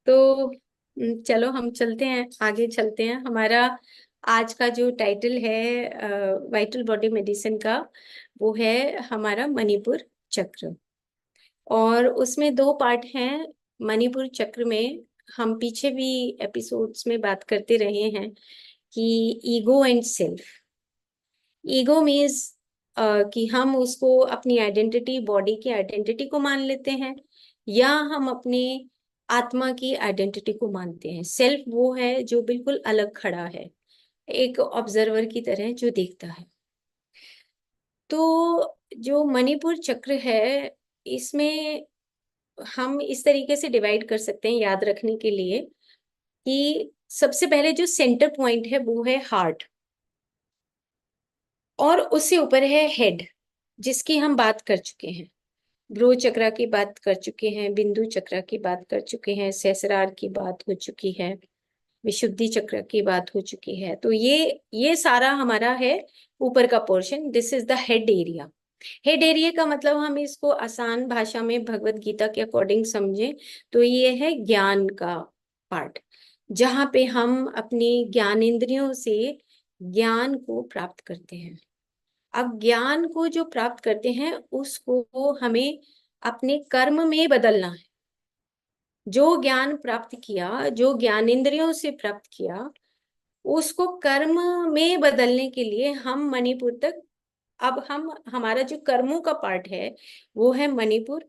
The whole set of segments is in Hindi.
तो चलो हम चलते हैं, आगे चलते हैं। हमारा आज का जो टाइटल है वाइटल बॉडी मेडिसिन का, वो है हमारा मणिपुर चक्र। और उसमें दो पार्ट हैं। मणिपुर चक्र में हम पीछे भी एपिसोड्स में बात करते रहे हैं कि ego and self. Ego means कि हम उसको अपनी आइडेंटिटी, बॉडी की आइडेंटिटी को मान लेते हैं, या हम अपने आत्मा की आइडेंटिटी को मानते हैं। सेल्फ वो है जो बिल्कुल अलग खड़ा है, एक ऑब्जर्वर की तरह जो देखता है। तो जो मणिपुर चक्र है, इसमें हम इस तरीके से डिवाइड कर सकते हैं याद रखने के लिए कि सबसे पहले जो सेंटर पॉइंट है वो है हार्ट, और उससे ऊपर है हेड, जिसकी हम बात कर चुके हैं। भ्रू चक्र की बात कर चुके हैं, बिंदु चक्र की बात कर चुके हैं, सहस्रार की बात हो चुकी है, विशुद्धि चक्र की बात हो चुकी है। तो ये सारा हमारा है ऊपर का portion. This is the head area. Head area का मतलब हम इसको आसान भाषा में भगवत गीता के अकॉर्डिंग समझें तो ये है ज्ञान का पार्ट, जहां पे हम अपनी ज्ञानेंद्रियों से ज्ञान को प्राप्त करते हैं। अब ज्ञान को जो प्राप्त करते हैं उसको हमें अपने कर्म में बदलना है। जो ज्ञान प्राप्त किया, जो ज्ञानेंद्रियों से प्राप्त किया, उसको कर्म में बदलने के लिए हम मणिपुर तक, अब हम हमारा जो कर्मों का पार्ट है वो है मणिपुर,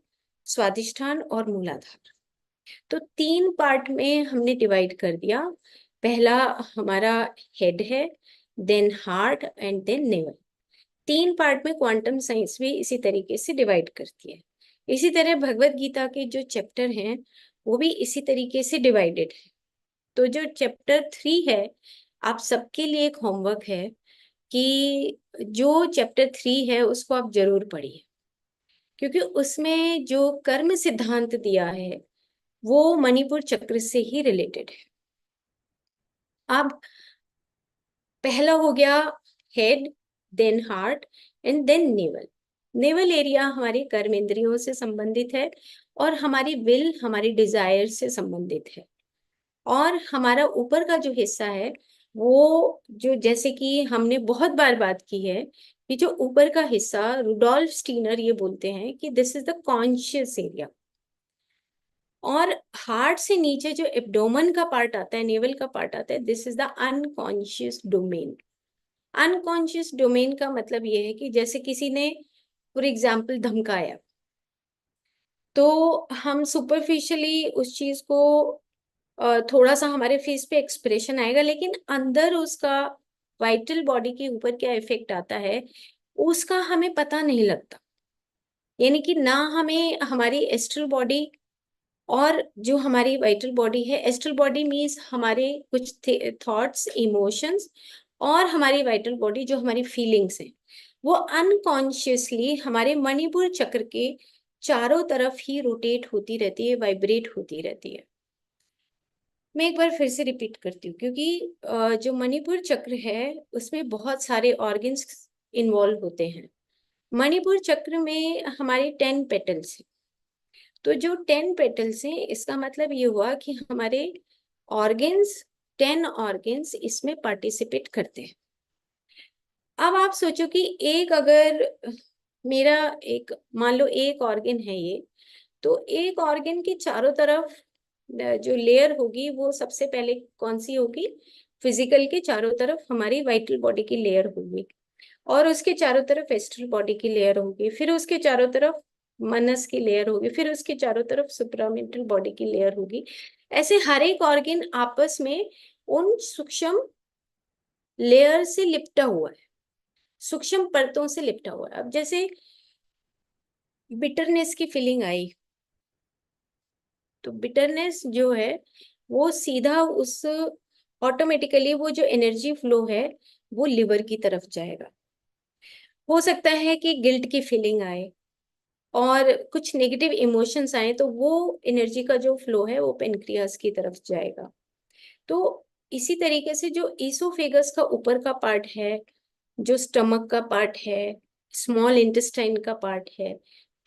स्वादिष्ठान और मूलाधार। तो तीन पार्ट में हमने डिवाइड कर दिया। पहला हमारा हेड है, then heart and then navel. तीन पार्ट में क्वांटम साइंस भी इसी तरीके से डिवाइड करती है। इसी तरह भगवत गीता के जो चैप्टर हैं वो भी इसी तरीके से डिवाइडेड है। तो जो चैप्टर 3 है, आप सबके लिए एक होमवर्क है कि जो चैप्टर 3 है उसको आप जरूर पढ़िए, क्योंकि उसमें जो कर्म सिद्धांत दिया है वो मणिपुर चक्र से ही रिलेटेड है। अब पहला हो गया head, then heart and then navel. Navel area हमारी कर्मेंद्रियों से संबंधित है, और हमारी विल, हमारी डिजायर से संबंधित है। और हमारा ऊपर का जो हिस्सा है वो, जो जैसे कि हमने बहुत बार बात की है, कि जो ऊपर का हिस्सा, रुडोल्फ स्टीनर ये बोलते हैं कि this is the conscious area. और हार्ट से नीचे जो एब्डोमेन का पार्ट आता है, नेवल का पार्ट आता है, this is the unconscious domain. Unconscious domain का मतलब ये है कि जैसे किसी ने फॉर एग्जाम्पल धमकाया, तो हम सुपरफिशियली उस चीज को थोड़ा सा हमारे फेस पे एक्सप्रेशन आएगा, लेकिन अंदर उसका वाइटल बॉडी के ऊपर क्या इफेक्ट आता है उसका हमें पता नहीं लगता। यानी कि ना हमें हमारी एस्ट्रल बॉडी और जो हमारी वाइटल बॉडी है, एस्ट्रल बॉडी मीन्स हमारे कुछ थॉट्स, इमोशंस, और हमारी वाइटल बॉडी जो हमारी फीलिंग्स हैं, वो अनकॉन्शियसली हमारे मणिपुर चक्र के चारों तरफ ही रोटेट होती रहती है, वाइब्रेट होती रहती है। मैं एक बार फिर से रिपीट करती हूँ, क्योंकि जो मणिपुर चक्र है उसमें बहुत सारे ऑर्गन्स इन्वॉल्व होते हैं। मणिपुर चक्र में हमारे 10 पेटल्स हैं। तो जो 10 पेटल्स हैं, इसका मतलब ये हुआ कि हमारे ऑर्गन्स, 10 ऑर्गन्स इसमें पार्टिसिपेट करते हैं। अब आप सोचो कि एक, अगर मेरा एक, मान लो एक ऑर्गन है ये, तो एक ऑर्गन के चारों तरफ जो लेयर होगी वो सबसे पहले कौन सी होगी? फिजिकल के चारों तरफ हमारी वाइटल बॉडी की लेयर होगी, और उसके चारों तरफ एस्ट्रल बॉडी की लेयर होगी, फिर उसके चारों तरफ मनस की लेयर होगी, फिर उसके चारों तरफ सुप्रामेंटल बॉडी की लेयर होगी। ऐसे हर एक ऑर्गन आपस में उन सूक्ष्म लेयर से लिपटा हुआ है, सूक्ष्म परतों से लिपटा हुआ है। अब जैसे बिटरनेस की फीलिंग आई, तो बिटरनेस जो है वो सीधा उस, ऑटोमेटिकली वो जो एनर्जी फ्लो है वो लिवर की तरफ जाएगा। हो सकता है कि गिल्ट की फीलिंग आए और कुछ नेगेटिव इमोशंस आए, तो वो एनर्जी का जो फ्लो है वो पेनक्रियास की तरफ जाएगा। तो इसी तरीके से जो ईसोफेगस का ऊपर का पार्ट है, जो स्टमक का पार्ट है, स्मॉल इंटेस्टाइन का पार्ट है,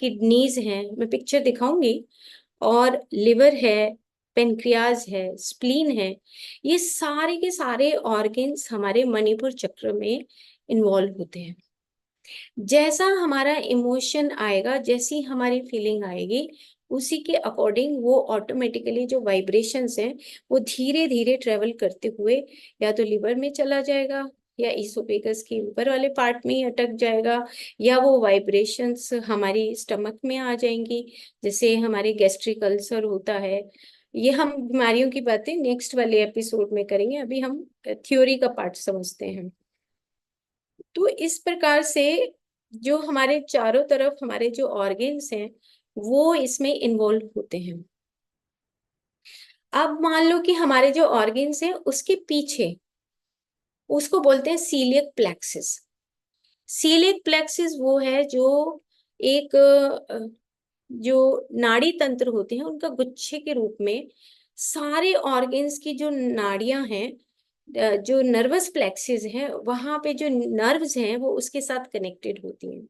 किडनीज हैं, मैं पिक्चर दिखाऊंगी, और लिवर है, पेनक्रियाज है, स्प्लीन है, ये सारे के सारे ऑर्गन्स हमारे मणिपुर चक्र में इन्वॉल्व होते हैं। जैसा हमारा इमोशन आएगा, जैसी हमारी फीलिंग आएगी, उसी के अकॉर्डिंग वो ऑटोमेटिकली जो वाइब्रेशंस हैं वो धीरे धीरे ट्रेवल करते हुए या तो लिवर में चला जाएगा, या इसोफेगस के ऊपर वाले पार्ट में ही अटक जाएगा, या वो वाइब्रेशंस हमारी स्टमक में आ जाएंगी, जैसे हमारे गैस्ट्रिक अल्सर होता है। ये हम बीमारियों की बातें नेक्स्ट वाले एपिसोड में करेंगे, अभी हम थ्योरी का पार्ट समझते हैं। तो इस प्रकार से जो हमारे चारों तरफ हमारे जो ऑर्गन्स हैं वो इसमें इन्वॉल्व होते हैं। अब मान लो कि हमारे जो ऑर्गन्स हैं उसके पीछे, उसको बोलते हैं सीलियक प्लेक्सिस। सीलियक प्लेक्सिस वो है जो एक जो नाड़ी तंत्र होते हैं उनका गुच्छे के रूप में सारे ऑर्गन्स की जो नाड़ियां हैं, जो नर्वस प्लेक्सिस है, वहां पे जो नर्व्स हैं वो उसके साथ कनेक्टेड होती हैं।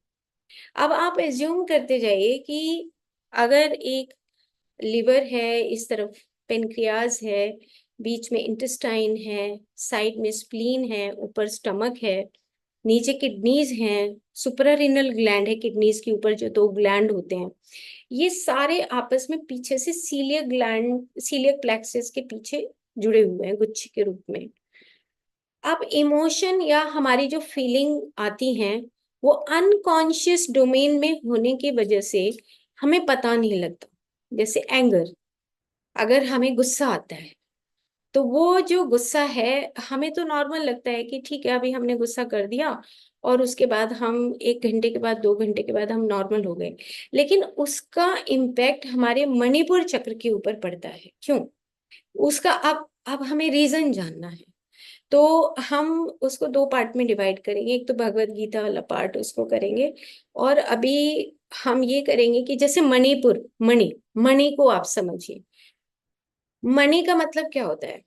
अब आप एज्यूम करते जाइए कि अगर एक लिवर है, इस तरफ पेनक्रियाज है, बीच में इंटेस्टाइन है, साइड में स्प्लीन है, ऊपर स्टमक है, नीचे किडनीज हैं, सुप्रारीनल ग्लैंड है किडनीज के ऊपर जो दो ग्लैंड होते हैं, ये सारे आपस में पीछे से सीलियक ग्लैंड, सीलियक प्लेक्सस के पीछे जुड़े हुए हैं गुच्छे के रूप में। अब इमोशन या हमारी जो फीलिंग आती हैं वो अनकॉन्शियस डोमेन में होने की वजह से हमें पता नहीं लगता। जैसे एंगर, अगर हमें गुस्सा आता है तो वो जो गुस्सा है हमें तो नॉर्मल लगता है कि ठीक है अभी हमने गुस्सा कर दिया, और उसके बाद हम 1 घंटे के बाद 2 घंटे के बाद हम नॉर्मल हो गए। लेकिन उसका इम्पैक्ट हमारे मणिपुर चक्र के ऊपर पड़ता है। क्यों? उसका अब हमें रीजन जानना है। तो हम उसको 2 पार्ट में डिवाइड करेंगे, एक तो भगवत गीता वाला पार्ट उसको करेंगे, और अभी हम ये करेंगे कि जैसे मणिपुर, मणि, मणि को आप समझिए। मणि का मतलब क्या होता है?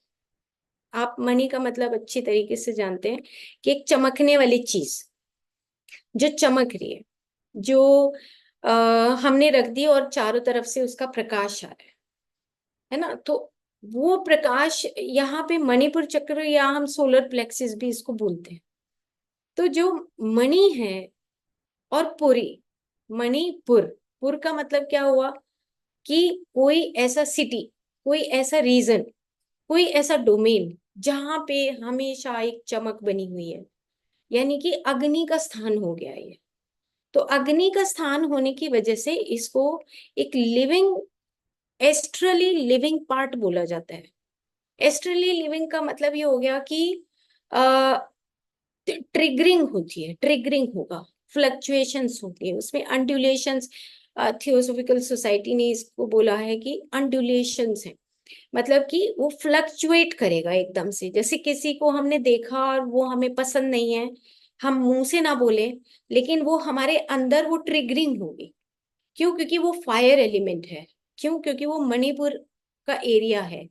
आप मणि का मतलब अच्छी तरीके से जानते हैं कि एक चमकने वाली चीज जो चमक रही है, जो आ, हमने रख दी और चारों तरफ से उसका प्रकाश आ रहा है ना। तो वो प्रकाश यहाँ पे मणिपुर चक्र, या हम सोलर प्लेक्सिस भी इसको बोलते हैं। तो जो मणि है और पुरी, मणिपुर, पुर का मतलब क्या हुआ कि कोई ऐसा सिटी, कोई ऐसा रीजन, कोई ऐसा डोमेन जहां पे हमेशा एक चमक बनी हुई है, यानी कि अग्नि का स्थान हो गया ये। तो अग्नि का स्थान होने की वजह से इसको एक लिविंग, एस्ट्रली लिविंग पार्ट बोला जाता है। एस्ट्रली लिविंग का मतलब ये हो गया कि ट्रिगरिंग होती है, ट्रिगरिंग होगा, फ्लक्चुएशंस होती है उसमें, अंडुलेशंस। थियोसॉफिकल सोसाइटी ने इसको बोला है कि अंडुलेशंस है, मतलब कि वो फ्लक्चुएट करेगा एकदम से। जैसे किसी को हमने देखा और वो हमें पसंद नहीं है, हम मुंह से ना बोले, लेकिन वो हमारे अंदर वो ट्रिगरिंग होगी। क्यों? क्योंकि वो फायर एलिमेंट है। क्यों? क्योंकि वो मणिपुर का एरिया है।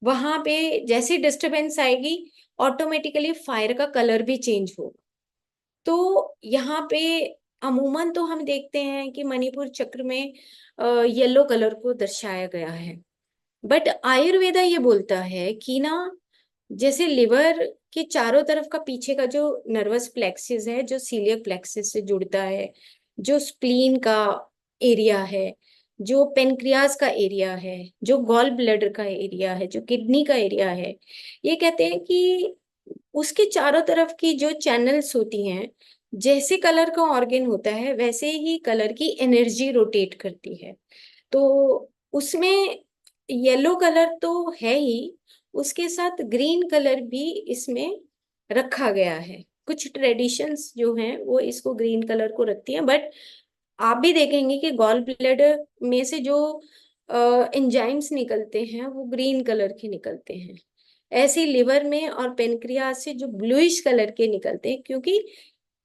वहां पे जैसे डिस्टरबेंस आएगी ऑटोमेटिकली फायर का कलर भी चेंज होगा। तो यहाँ पे अमूमन तो हम देखते हैं कि मणिपुर चक्र में येलो कलर को दर्शाया गया है। बट आयुर्वेदा ये बोलता है कि ना, जैसे लिवर के चारों तरफ का पीछे का जो नर्वस प्लेक्सिस है, जो सीलियक प्लेक्सिस से जुड़ता है, जो स्प्लीन का एरिया है, जो पेनक्रियाज का एरिया है, जो गॉल ब्लैडर का एरिया है, जो किडनी का एरिया है, ये कहते हैं कि उसके चारों तरफ की जो चैनल्स होती हैं, जैसे कलर का ऑर्गन होता है वैसे ही कलर की एनर्जी रोटेट करती है। तो उसमें येलो कलर तो है ही, उसके साथ ग्रीन कलर भी इसमें रखा गया है। कुछ ट्रेडिशंस जो हैं वो इसको ग्रीन कलर को रखती हैं, बट आप भी देखेंगे कि गॉल ब्लैडर में से जो एंजाइम्स निकलते हैं वो ग्रीन कलर के निकलते हैं। ऐसे लिवर में और पेनक्रियास से जो ब्लूइश कलर के निकलते हैं, क्योंकि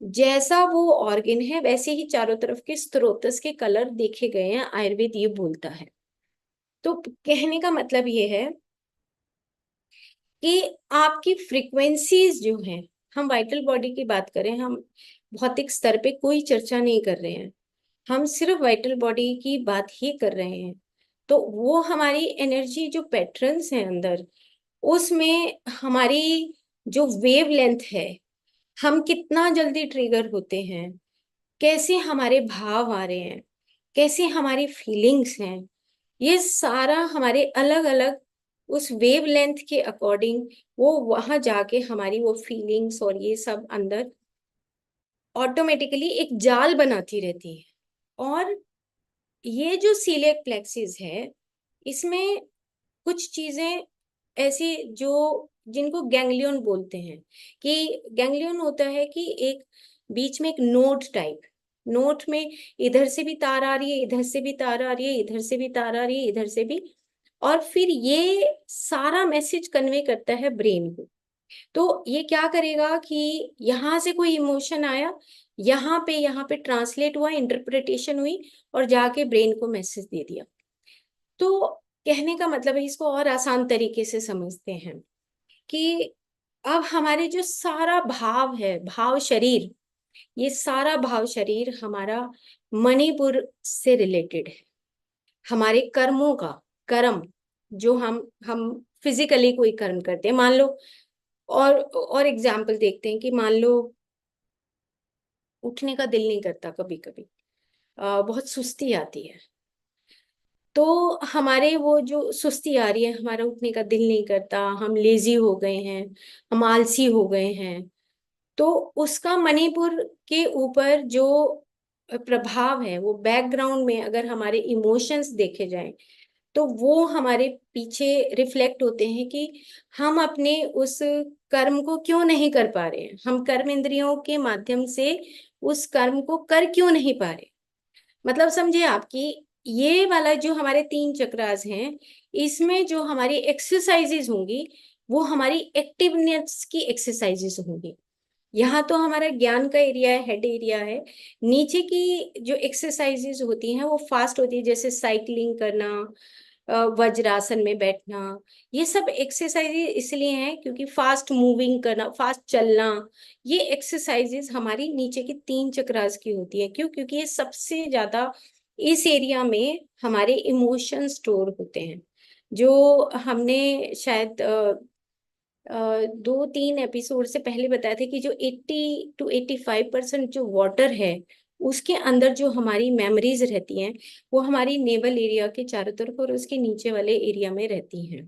जैसा वो ऑर्गन है वैसे ही चारों तरफ के स्रोतस के कलर देखे गए हैं, आयुर्वेद ये बोलता है। तो कहने का मतलब ये है कि आपकी फ्रीक्वेंसीज जो हैं, हम वाइटल बॉडी की बात करें, हम भौतिक स्तर पे कोई चर्चा नहीं कर रहे हैं, हम सिर्फ वाइटल बॉडी की बात ही कर रहे हैं। तो वो हमारी एनर्जी जो पैटर्न्स हैं अंदर, उसमें हमारी जो वेव लेंथ है, हम कितना जल्दी ट्रिगर होते हैं, कैसे हमारे भाव आ रहे हैं, कैसे हमारी फीलिंग्स हैं, ये सारा हमारे अलग अलग उस वेव लेंथ के अकॉर्डिंग वो वहां जाके हमारी वो फीलिंग्स और ये सब अंदर ऑटोमेटिकली एक जाल बनाती रहती है। और ये जो सीलियक प्लेक्सिस है, इसमें कुछ चीजें ऐसी जो जिनको गैंग्लियन बोलते हैं, कि गैंग्लियन होता है कि एक बीच में एक नोट टाइप, नोट में इधर से भी तार आ रही है, इधर से भी तार आ रही है, इधर से भी तार आ रही है, इधर से भी, और फिर ये सारा मैसेज कन्वे करता है ब्रेन को। तो ये क्या करेगा कि यहाँ से कोई इमोशन आया, यहाँ पे ट्रांसलेट हुआ, इंटरप्रिटेशन हुई, और जाके ब्रेन को मैसेज दे दिया। तो कहने का मतलब है, इसको और आसान तरीके से समझते हैं कि अब हमारे जो सारा भाव है, भाव शरीर, ये सारा भाव शरीर हमारा मणिपुर से रिलेटेड है। हमारे कर्मों का, कर्म जो हम फिजिकली कोई कर्म करते हैं, मान लो, और एग्जाम्पल देखते हैं कि मान लो उठने का दिल नहीं करता कभी कभी, बहुत सुस्ती आती है, तो हमारे वो जो सुस्ती आ रही है, हमारा उठने का दिल नहीं करता, हम लेजी हो गए हैं, हम आलसी हो गए हैं, तो उसका मणिपुर के ऊपर जो प्रभाव है, वो बैकग्राउंड में अगर हमारे इमोशंस देखे जाएं, तो वो हमारे पीछे रिफ्लेक्ट होते हैं कि हम अपने उस कर्म को क्यों नहीं कर पा रहे हैं, हम कर्म इंद्रियों के माध्यम से उस कर्म को कर क्यों नहीं पा रहे। मतलब समझे आपकी, ये वाला जो हमारे तीन चक्रास हैं, इसमें जो हमारी एक्सरसाइजेज होंगी, वो हमारी एक्टिवनेस की एक्सरसाइजेज होंगी। यहाँ तो हमारा ज्ञान का एरिया है, हेड एरिया है। नीचे की जो एक्सरसाइजेज होती हैं वो फास्ट होती है, जैसे साइकिलिंग करना, वज्रासन में बैठना, ये सब एक्सरसाइजेज इसलिए हैं क्योंकि फास्ट मूविंग करना, फास्ट चलना, ये एक्सरसाइजेज हमारी नीचे की तीन चक्रास की होती है। क्यों? क्योंकि ये सबसे ज्यादा इस एरिया में हमारे इमोशन स्टोर होते हैं। जो हमने शायद 2-3 एपिसोड से पहले बताया था कि जो 80 to 85% जो वाटर है, उसके अंदर जो हमारी मेमोरीज रहती हैं, वो हमारी नेवल एरिया के चारों तरफ और उसके नीचे वाले एरिया में रहती हैं।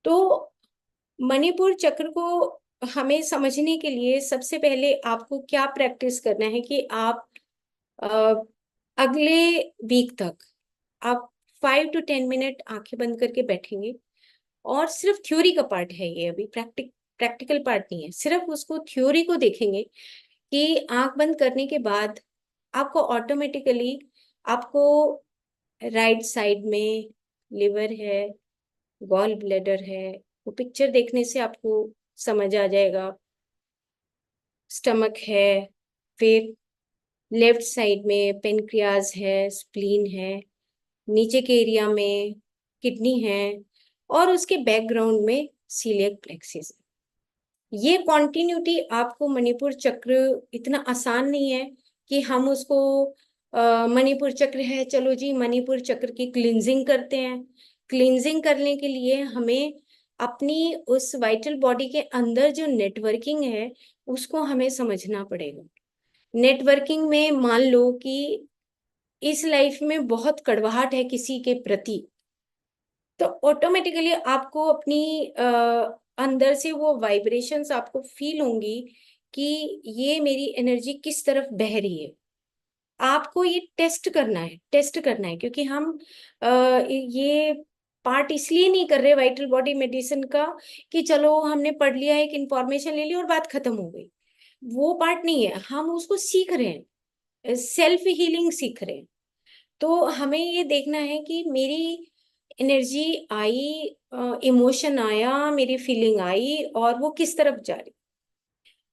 तो मणिपुर चक्र को हमें समझने के लिए सबसे पहले आपको क्या प्रैक्टिस करना है कि आप अ, अगले वीक तक आप 5 to 10 मिनट आंखें बंद करके बैठेंगे, और सिर्फ थ्योरी का पार्ट है ये, अभी प्रैक्टिकल पार्ट नहीं है, सिर्फ उसको थ्योरी को देखेंगे कि आंख बंद करने के बाद आपको ऑटोमेटिकली, आपको राइट साइड में लिवर है, गॉल ब्लैडर है, वो पिक्चर देखने से आपको समझ आ जाएगा, स्टमक है, फिर लेफ्ट साइड में पेनक्रियाज है, स्प्लीन है, नीचे के एरिया में किडनी है, और उसके बैकग्राउंड में सीलियक प्लेक्सिस। ये कॉन्टिन्यूटी आपको मणिपुर चक्र, इतना आसान नहीं है कि हम उसको मणिपुर चक्र है, चलो जी मणिपुर चक्र की क्लींजिंग करते हैं। क्लींजिंग करने के लिए हमें अपनी उस वाइटल बॉडी के अंदर जो नेटवर्किंग है, उसको हमें समझना पड़ेगा। नेटवर्किंग में मान लो कि इस लाइफ में बहुत कड़वाहट है किसी के प्रति, तो ऑटोमेटिकली आपको अपनी अंदर से वो वाइब्रेशंस आपको फील होंगी कि ये मेरी एनर्जी किस तरफ बह रही है। आपको ये टेस्ट करना है, टेस्ट करना है, क्योंकि हम ये पार्ट इसलिए नहीं कर रहे वाइटल बॉडी मेडिसिन का कि चलो हमने पढ़ लिया, एक इंफॉर्मेशन ले ली और बात खत्म हो गई। वो पार्ट नहीं है, हम उसको सीख रहे हैं, सेल्फ हीलिंग सीख रहे हैं। तो हमें ये देखना है कि मेरी एनर्जी आई, इमोशन आया, मेरी फीलिंग आई, और वो किस तरफ जा रही।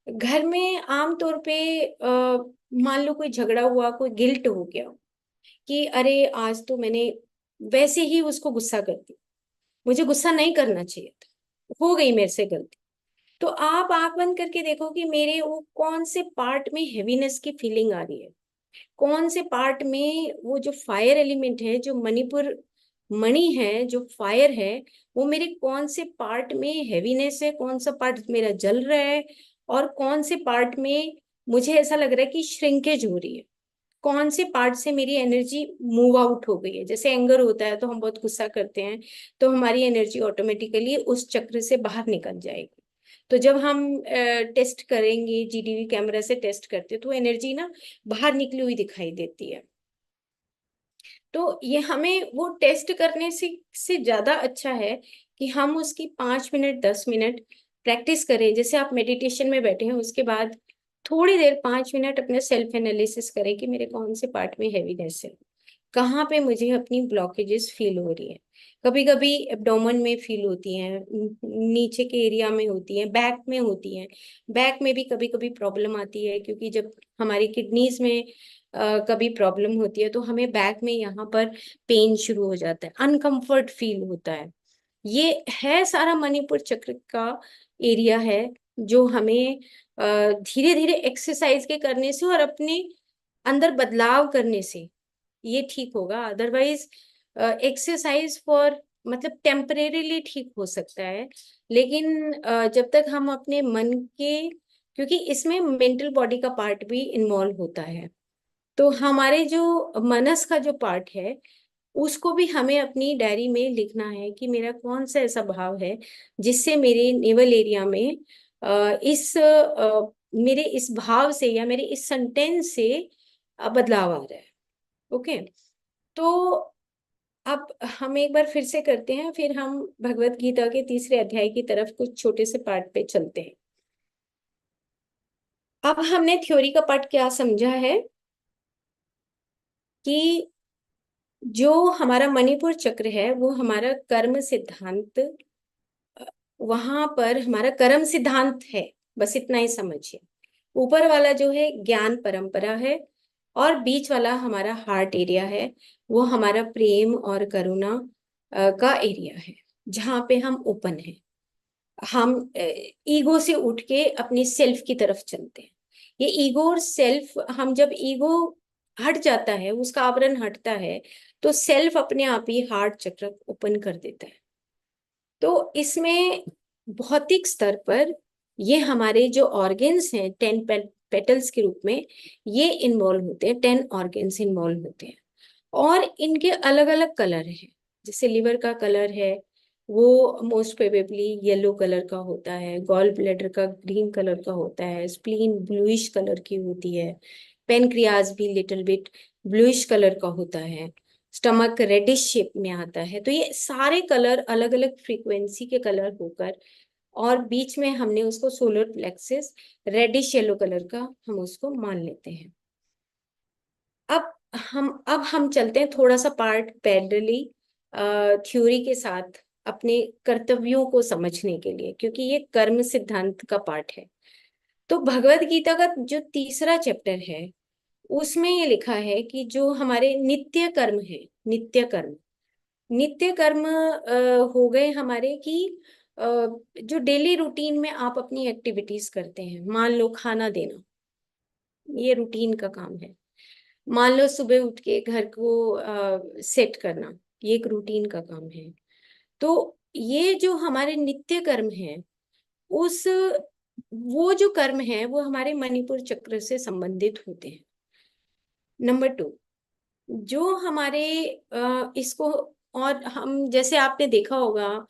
घर में आमतौर पे मान लो कोई झगड़ा हुआ, कोई गिल्ट हो गया कि अरे आज तो मैंने वैसे ही उसको गुस्सा कर दी, मुझे गुस्सा नहीं करना चाहिए था, हो गई मेरे से गलती। तो आप आंख बंद करके देखो कि मेरे वो कौन से पार्ट में हेवीनेस की फीलिंग आ रही है। कौन से पार्ट में वो जो फायर एलिमेंट है, जो मणिपुर मणि है, जो फायर है, वो मेरे कौन से पार्ट में हैवीनेस है, कौन सा पार्ट मेरा जल रहा है, और कौन से पार्ट में मुझे ऐसा लग रहा है कि श्रिंकेज हो रही है, कौन से पार्ट से मेरी एनर्जी मूव आउट हो गई है। जैसे एंगर होता है तो हम बहुत गुस्सा करते हैं, तो हमारी एनर्जी ऑटोमेटिकली उस चक्र से बाहर निकल जाएगी। तो जब हम टेस्ट करेंगे, जीडीवी कैमरा से टेस्ट करते हैं, तो एनर्जी ना बाहर निकली हुई दिखाई देती है। तो ये हमें वो टेस्ट करने से ज्यादा अच्छा है कि हम उसकी 5 मिनट 10 मिनट प्रैक्टिस करें। जैसे आप मेडिटेशन में बैठे हैं, उसके बाद थोड़ी देर 5 मिनट अपने सेल्फ एनालिसिस करें कि मेरे कौन से पार्ट में हैवीनेस है, कहाँ पे मुझे अपनी ब्लॉकेजेस फील हो रही है। कभी कभी एब्डोमेन में फील होती हैं, नीचे के एरिया में होती हैं, बैक में होती हैं। बैक में भी कभी कभी प्रॉब्लम आती है, क्योंकि जब हमारी किडनीज में कभी प्रॉब्लम होती है तो हमें बैक में यहाँ पर पेन शुरू हो जाता है, अनकंफर्ट फील होता है। ये है सारा मणिपुर चक्र का एरिया है, जो हमें धीरे धीरे एक्सरसाइज के करने से और अपने अंदर बदलाव करने से ये ठीक होगा। अदरवाइज एक्सरसाइज फॉर मतलब टेम्परेरीली ठीक हो सकता है, लेकिन जब तक हम अपने मन के, क्योंकि इसमें मेंटल बॉडी का पार्ट भी इन्वॉल्व होता है, तो हमारे जो मनस का जो पार्ट है उसको भी हमें अपनी डायरी में लिखना है कि मेरा कौन सा ऐसा भाव है जिससे मेरे नेवल एरिया में मेरे इस भाव से या मेरे इस सेंटेंस से बदलाव आ रहा है। ओके, तो अब हम एक बार फिर से करते हैं, फिर हम भगवत गीता के तीसरे अध्याय की तरफ कुछ छोटे से पार्ट पे चलते हैं। अब हमने थ्योरी का पार्ट क्या समझा है कि जो हमारा मणिपुर चक्र है वो हमारा कर्म सिद्धांत, वहां पर हमारा कर्म सिद्धांत है, बस इतना ही समझिए। ऊपर वाला जो है ज्ञान परंपरा है, और बीच वाला हमारा हार्ट एरिया है, वो हमारा प्रेम और करुणा का एरिया है, जहाँ पे हम ओपन हैं। हम ईगो से उठ के अपनी सेल्फ की तरफ चलते हैं। ये ईगो और सेल्फ, हम जब ईगो हट जाता है, उसका आवरण हटता है, तो सेल्फ अपने आप ही हार्ट चक्र ओपन कर देता है। तो इसमें भौतिक स्तर पर ये हमारे जो ऑर्गन्स हैं 10 पेटल्स के रूप में ये इन्वॉल्व होते हैं, 10 ऑर्गन्स इन्वॉल्व होते हैं, और इनके अलग अलग कलर हैं। जैसे लिवर का कलर है वो मोस्ट प्रोबेबली येलो कलर का होता है, गॉल ब्लैडर का ग्रीन कलर का होता है, स्प्लीन ब्लूइश कलर की होती है, पेनक्रियाज भी लिटिल बिट ब्लूइश कलर का होता है, स्टमक रेडिश शेप में आता है। तो ये सारे कलर अलग अलग फ्रीक्वेंसी के कलर होकर, और बीच में हमने उसको solar plexus reddish yellow colour का हम उसको मान लेते हैं। अब हम चलते हैं थोड़ा सा पार्ट पैरेलली थ्योरी के साथ अपने कर्तव्यों को समझने के लिए, क्योंकि ये कर्म सिद्धांत का पार्ट है। तो भगवत गीता का जो तीसरा चैप्टर है उसमें ये लिखा है कि जो हमारे नित्य कर्म है, नित्य कर्म हो गए हमारे कि जो डेली रूटीन में आप अपनी एक्टिविटीज करते हैं, मान लो खाना देना, ये रूटीन का काम है। मान लो सुबह उठ के घर को सेट करना, ये एक रूटीन का काम है। तो ये जो हमारे नित्य कर्म है, उस वो जो कर्म है वो हमारे मणिपुर चक्र से संबंधित होते हैं। नंबर 2, जो हमारे इसको, और हम जैसे आपने देखा होगा,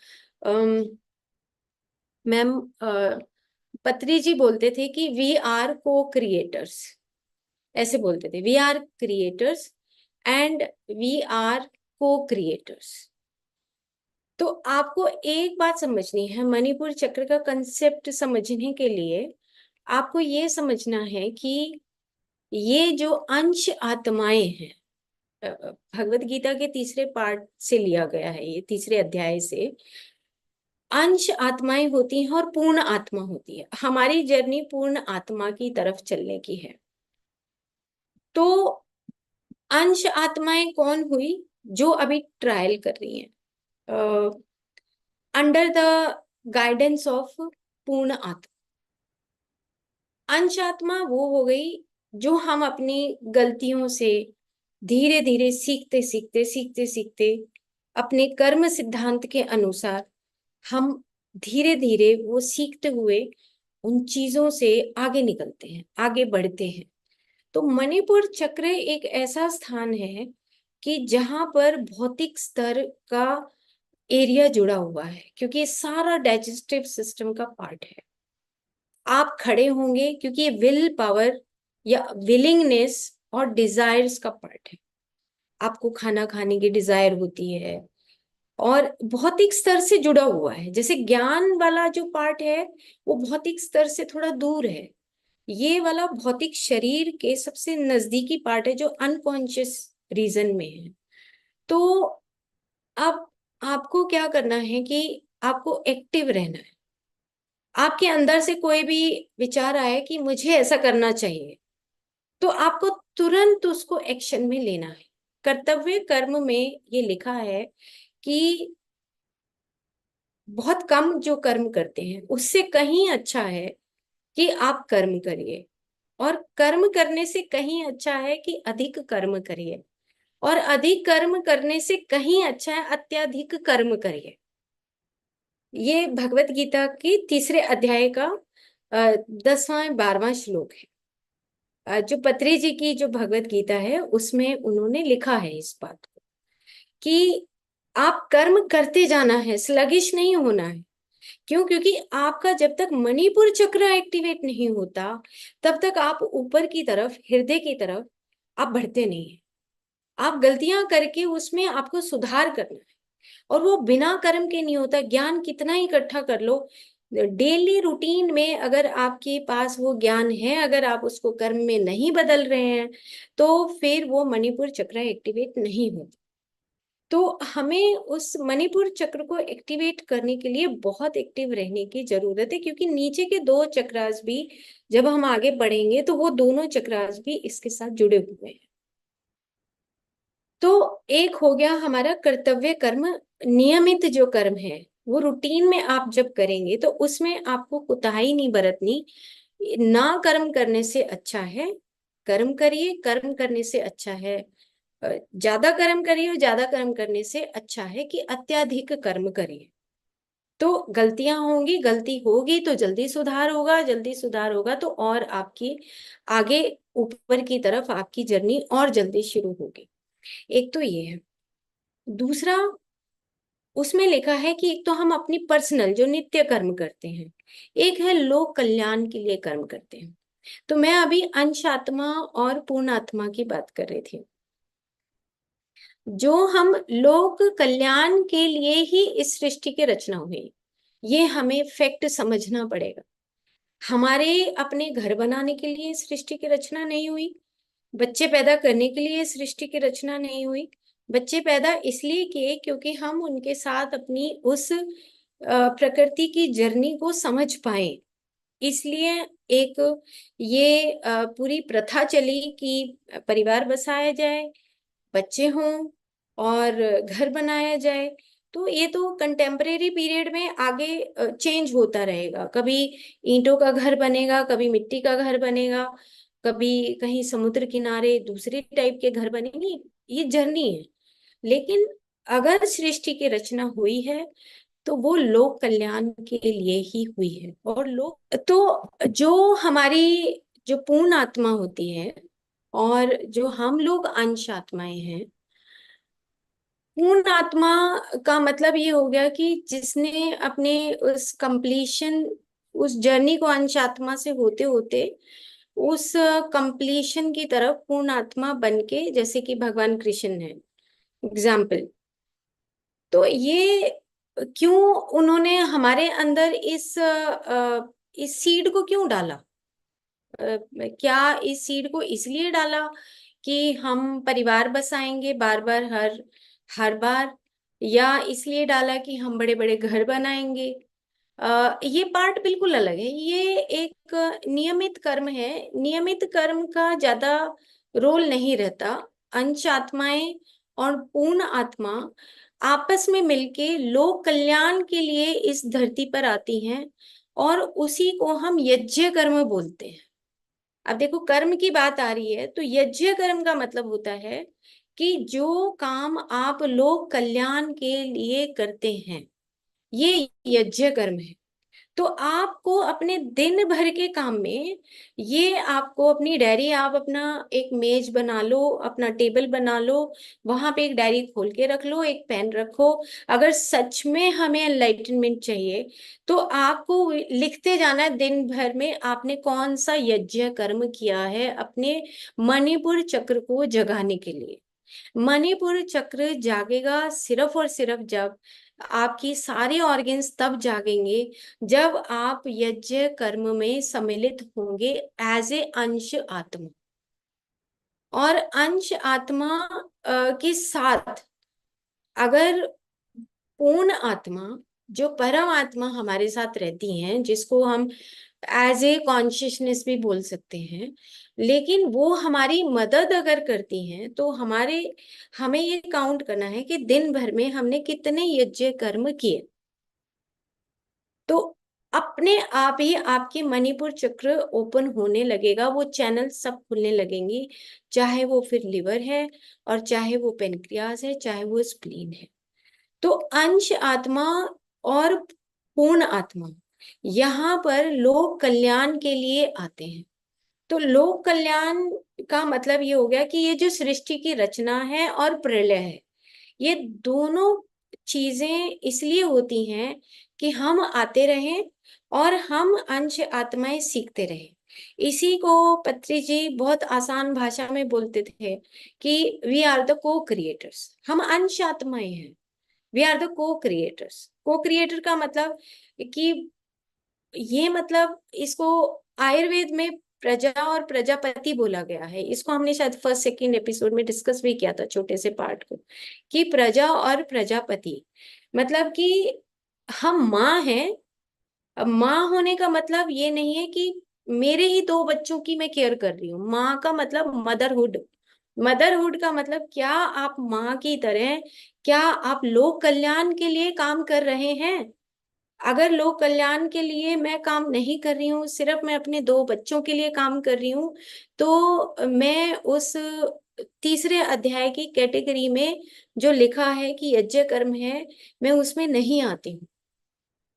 मैम पत्री जी बोलते थे कि वी आर को क्रिएटर्स, ऐसे बोलते थे, we are creators and we are co creators. तो आपको एक बात समझनी है, मणिपुर चक्र का कंसेप्ट समझने के लिए आपको ये समझना है कि ये जो अंश आत्माएं हैं, भगवत गीता के तीसरे पार्ट से लिया गया है, ये तीसरे अध्याय से, अंश आत्माएं होती हैं और पूर्ण आत्मा होती है। हमारी जर्नी पूर्ण आत्मा की तरफ चलने की है। तो अंश आत्माएं कौन हुई? जो अभी ट्रायल कर रही हैं अंडर द गाइडेंस ऑफ पूर्ण आत्मा। अंश आत्मा वो हो गई जो हम अपनी गलतियों से धीरे धीरे सीखते सीखते सीखते सीखते अपने कर्म सिद्धांत के अनुसार हम धीरे धीरे वो सीखते हुए उन चीजों से आगे निकलते हैं, आगे बढ़ते हैं। तो मणिपुर चक्र एक ऐसा स्थान है कि जहां पर भौतिक स्तर का एरिया जुड़ा हुआ है, क्योंकि ये सारा डाइजेस्टिव सिस्टम का पार्ट है। आप खड़े होंगे क्योंकि ये विल पावर या विलिंगनेस और डिजायर्स का पार्ट है। आपको खाना खाने की डिजायर होती है और भौतिक स्तर से जुड़ा हुआ है। जैसे ज्ञान वाला जो पार्ट है वो भौतिक स्तर से थोड़ा दूर है, ये वाला भौतिक शरीर के सबसे नजदीकी पार्ट है जो अनकॉन्शियस रीजन में है। तो अब आपको क्या करना है कि आपको एक्टिव रहना है। आपके अंदर से कोई भी विचार आए कि मुझे ऐसा करना चाहिए, तो आपको तुरंत उसको एक्शन में लेना है। कर्तव्य कर्म में ये लिखा है कि बहुत कम जो कर्म करते हैं उससे कहीं अच्छा है कि आप कर्म करिए, और कर्म करने से कहीं अच्छा है कि अधिक कर्म करिए, और अधिक कर्म करने से कहीं अच्छा है अत्यधिक कर्म करिए। ये भगवत गीता की तीसरे अध्याय का 10वां 12वां श्लोक है। जो पत्री जी की जो भगवत गीता है उसमें उन्होंने लिखा है इस बात को कि आप कर्म करते जाना है, स्लगिश नहीं होना है। क्यों? क्योंकि आपका जब तक मणिपुर चक्र एक्टिवेट नहीं होता तब तक आप ऊपर की तरफ, हृदय की तरफ आप बढ़ते नहीं है। आप गलतियां करके उसमें आपको सुधार करना है, और वो बिना कर्म के नहीं होता। ज्ञान कितना ही इकट्ठा कर लो, डेली रूटीन में अगर आपके पास वो ज्ञान है, अगर आप उसको कर्म में नहीं बदल रहे हैं, तो फिर वो मणिपुर चक्र एक्टिवेट नहीं होता। तो हमें उस मणिपुर चक्र को एक्टिवेट करने के लिए बहुत एक्टिव रहने की जरूरत है, क्योंकि नीचे के दो चक्रास भी जब हम आगे बढ़ेंगे तो वो दोनों चक्रास भी इसके साथ जुड़े हुए हैं। तो एक हो गया हमारा कर्तव्य कर्म, नियमित जो कर्म है वो रूटीन में आप जब करेंगे तो उसमें आपको कुताही नहीं बरतनी। ना कर्म करने से अच्छा है कर्म करिए, कर्म करने से अच्छा है ज्यादा कर्म करिए, और ज्यादा कर्म करने से अच्छा है कि अत्यधिक कर्म करिए। तो गलतियां होंगी, गलती होगी तो जल्दी सुधार होगा, जल्दी सुधार होगा तो और आपकी आगे ऊपर की तरफ आपकी जर्नी और जल्दी शुरू होगी। एक तो ये है। दूसरा, उसमें लिखा है कि एक तो हम अपनी पर्सनल जो नित्य कर्म करते हैं, एक है लोक कल्याण के लिए कर्म करते हैं। तो मैं अभी अंश आत्मा और पूर्ण आत्मा की बात कर रही थी। जो हम लोक कल्याण के लिए ही इस सृष्टि की रचना हुई, ये हमें फैक्ट समझना पड़ेगा। हमारे अपने घर बनाने के लिए सृष्टि की रचना नहीं हुई, बच्चे पैदा करने के लिए सृष्टि की रचना नहीं हुई। बच्चे पैदा इसलिए किए क्योंकि हम उनके साथ अपनी उस प्रकृति की जर्नी को समझ पाए। इसलिए एक ये पूरी प्रथा चली कि परिवार बसाया जाए, बच्चे हों और घर बनाया जाए। तो ये तो कंटेम्परेरी पीरियड में आगे चेंज होता रहेगा। कभी ईंटों का घर बनेगा, कभी मिट्टी का घर बनेगा, कभी कहीं समुद्र किनारे दूसरे टाइप के घर बनेंगे। ये जर्नी है। लेकिन अगर सृष्टि की रचना हुई है तो वो लोक कल्याण के लिए ही हुई है। और लोग तो जो हमारी जो पूर्ण आत्मा होती है और जो हम लोग अंश आत्माएं हैं, पूर्ण आत्मा का मतलब ये हो गया कि जिसने अपने उस कंप्लीशन, उस जर्नी को अंश आत्मा से होते होते उस कंप्लीशन की तरफ पूर्ण आत्मा बन के, जैसे कि भगवान कृष्ण है एग्जाम्पल। तो ये क्यों उन्होंने हमारे अंदर इस सीड को क्यों डाला? क्या इस सीड को इसलिए डाला कि हम परिवार बसाएंगे बार बार, हर हर बार, या इसलिए डाला कि हम बड़े बड़े घर बनाएंगे? ये पार्ट बिल्कुल अलग है। ये एक नियमित कर्म है। नियमित कर्म का ज्यादा रोल नहीं रहता। अंश आत्माएं और पूर्ण आत्मा आपस में मिलके लोक कल्याण के लिए इस धरती पर आती हैं, और उसी को हम यज्ञ कर्म बोलते हैं। अब देखो कर्म की बात आ रही है, तो यज्ञ कर्म का मतलब होता है कि जो काम आप लोक कल्याण के लिए करते हैं, ये यज्ञ कर्म है। तो आपको अपने दिन भर के काम में, ये आपको अपनी डायरी, आप अपना एक मेज बना लो, अपना टेबल बना लो, वहां पे एक डायरी खोल के रख लो, एक पेन रखो। अगर सच में हमें एनलाइटनमेंट चाहिए, तो आपको लिखते जाना है दिन भर में आपने कौन सा यज्ञ कर्म किया है अपने मणिपुर चक्र को जगाने के लिए। मणिपुर चक्र जागेगा सिर्फ और सिर्फ जब आपकी सारे ऑर्गन्स तब जागेंगे जब आप यज्ञ कर्म में सम्मिलित होंगे एज ए अंश आत्मा। और अंश आत्मा के साथ अगर पूर्ण आत्मा, जो परम आत्मा हमारे साथ रहती हैं, जिसको हम एज ए कॉन्शियसनेस भी बोल सकते हैं, लेकिन वो हमारी मदद अगर करती हैं, तो हमें ये काउंट करना है कि दिन भर में हमने कितने यज्ञ कर्म किए। तो अपने आप ही आपके मणिपुर चक्र ओपन होने लगेगा, वो चैनल सब खुलने लगेंगी, चाहे वो फिर लिवर है, और चाहे वो पेनक्रियास है, चाहे वो स्प्लीन है। तो अंश आत्मा और पूर्ण आत्मा यहाँ पर लोक कल्याण के लिए आते हैं। तो लोक कल्याण का मतलब ये हो गया कि ये जो सृष्टि की रचना है और प्रलय है, ये दोनों चीजें इसलिए होती हैं कि हम आते रहें और हम अंश आत्माएं सीखते रहें। इसी को पत्री जी बहुत आसान भाषा में बोलते थे कि वी आर द को क्रिएटर्स, हम अंश आत्माएं हैं। वी आर द को क्रिएटर्स। को क्रिएटर का मतलब कि ये मतलब इसको आयुर्वेद में प्रजा और प्रजापति बोला गया है। इसको हमने शायद फर्स्ट सेकंड एपिसोड में डिस्कस भी किया था, छोटे से पार्ट को, कि प्रजा और प्रजापति मतलब कि हम माँ हैं। अब माँ होने का मतलब ये नहीं है कि मेरे ही दो बच्चों की मैं केयर कर रही हूँ। माँ का मतलब मदरहुड। मदरहुड का मतलब क्या आप माँ की तरह, क्या आप लोक कल्याण के लिए काम कर रहे हैं? अगर लोक कल्याण के लिए मैं काम नहीं कर रही हूँ, सिर्फ मैं अपने दो बच्चों के लिए काम कर रही हूँ, तो मैं उस तीसरे अध्याय की कैटेगरी में जो लिखा है कि यज्ञ कर्म है, मैं उसमें नहीं आती हूँ।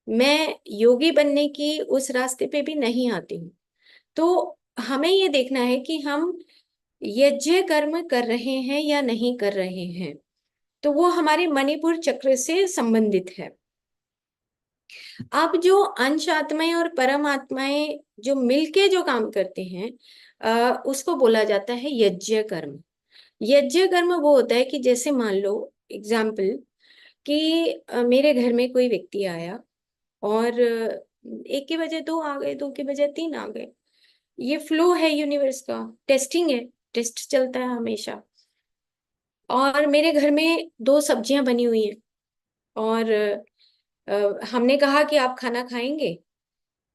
मैं योगी बनने की उस रास्ते पे भी नहीं आती हूँ। तो हमें ये देखना है कि हम यज्ञ कर्म कर रहे हैं या नहीं कर रहे हैं। तो वो हमारे मणिपुर चक्र से संबंधित है। अब जो अंश आत्माएं और परम आत्माएं जो मिलके जो काम करते हैं, उसको बोला जाता है यज्ञ कर्म। यज्ञ कर्म वो होता है कि जैसे मान लो एग्जाम्पल कि मेरे घर में कोई व्यक्ति आया और एक के बजाय दो आ गए, दो के बजाय तीन आ गए। ये फ्लो है यूनिवर्स का, टेस्टिंग है, टेस्ट चलता है हमेशा। और मेरे घर में दो सब्जियां बनी हुई हैं, और हमने कहा कि आप खाना खाएंगे।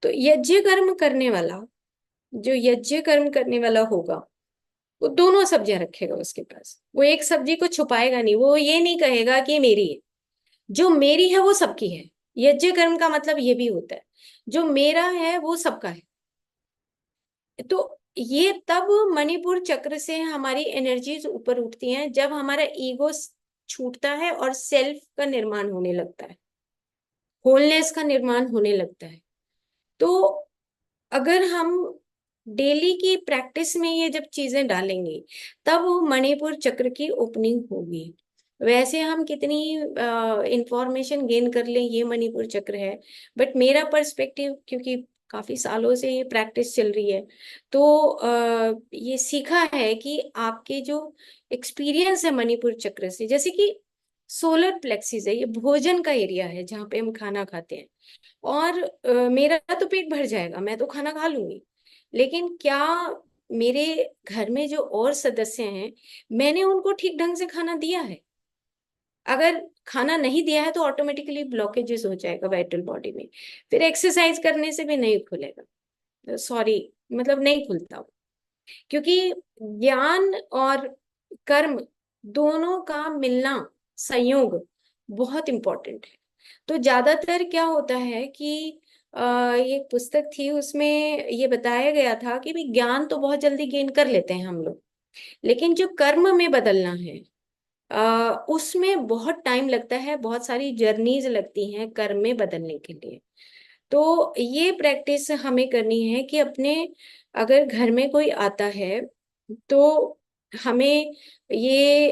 तो यज्ञ कर्म करने वाला, जो यज्ञ कर्म करने वाला होगा, वो दोनों सब्जियां रखेगा उसके पास। वो एक सब्जी को छुपाएगा नहीं, वो ये नहीं कहेगा कि ये मेरी है। जो मेरी है वो सबकी है। यज्ञ कर्म का मतलब ये भी होता है, जो मेरा है वो सबका है। तो ये तब मणिपुर चक्र से हमारी एनर्जीज ऊपर उठती हैं, जब हमारा ईगो छूटता है और सेल्फ का निर्माण होने लगता है, होलनेस का निर्माण होने लगता है। तो अगर हम डेली की प्रैक्टिस में ये जब चीजें डालेंगे, तब वो मणिपुर चक्र की ओपनिंग होगी। वैसे हम कितनी इंफॉर्मेशन गेन कर लें, ये मणिपुर चक्र है, बट मेरा पर्सपेक्टिव, क्योंकि काफी सालों से ये प्रैक्टिस चल रही है, तो ये सीखा है कि आपके जो एक्सपीरियंस है मणिपुर चक्र से, जैसे कि सोलर प्लेक्सिस है, ये भोजन का एरिया है जहाँ पे हम खाना खाते हैं। और मेरा तो पेट भर जाएगा, मैं तो खाना खा लूंगी, लेकिन क्या मेरे घर में जो और सदस्य हैं, मैंने उनको ठीक ढंग से खाना दिया है? अगर खाना नहीं दिया है तो ऑटोमेटिकली ब्लॉकेजेस हो जाएगा वाइटल बॉडी में, फिर एक्सरसाइज करने से भी नहीं खुलेगा, सॉरी, मतलब नहीं खुलता वो। क्योंकि ज्ञान और कर्म दोनों का मिलना, संयोग बहुत इंपॉर्टेंट है। तो ज्यादातर क्या होता है कि ये पुस्तक थी, उसमें ये बताया गया था कि भी ज्ञान तो बहुत जल्दी गेन कर लेते हैं हम लोग, लेकिन जो कर्म में बदलना है उसमें बहुत टाइम लगता है, बहुत सारी जर्नीज लगती हैं कर्म में बदलने के लिए। तो ये प्रैक्टिस हमें करनी है कि अपने, अगर घर में कोई आता है तो हमें ये